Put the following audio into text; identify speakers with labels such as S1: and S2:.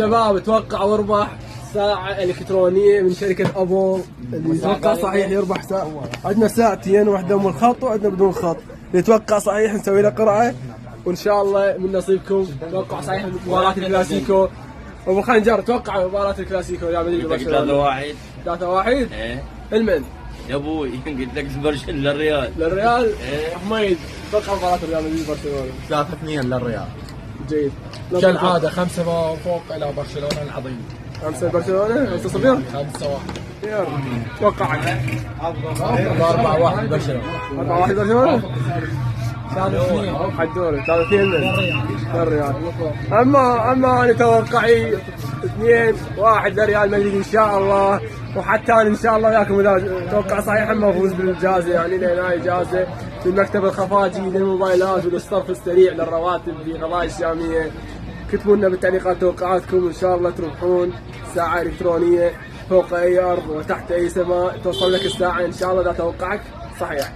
S1: شباب توقعوا اربح ساعة إلكترونية من شركة أبل. اللي يتوقع صحيح يربح ساعة. عندنا ساعتين، واحدة من الخط وعندنا بدون خط. اللي يتوقع صحيح نسوي له قرعة، وإن شاء الله من نصيبكم. توقع صحيح مباراة الكلاسيكو. أبو خنجر توقع مباراة الكلاسيكو يا مدريد وبرشلونة.
S2: 3-1.
S1: 3-1.
S2: ايه
S1: المن
S2: يا ابوي قلت لك للريال.
S1: للريال. حميد توقع مباراة الريال مدريد وبرشلونة.
S3: 3-2 للريال.
S1: جيد.
S3: كالعادة 5 فوق إلى برشلونة العظيم.
S1: 5 برشلونة. 5-0.
S3: 5-1.
S1: يلا توقعك.
S3: 4-1 برشلونة.
S1: 4-1 برشلونة.
S3: 3-2
S1: حدوري 3-2 للريال. اما انا توقعي 2-1 لريال مدريد ان شاء الله. وحتى انا ان شاء الله وياكم اذا توقع صحيح اما افوز بالجائزه، يعني لنا جائزه في المكتب الخفاجي للموبايلات والصرف السريع للرواتب في قضاء الشاميه. كتبوا لنا بالتعليقات توقعاتكم، ان شاء الله تربحون ساعه الكترونيه فوق اي ارض وتحت اي سماء توصل لك الساعه ان شاء الله اذا توقعك صحيح.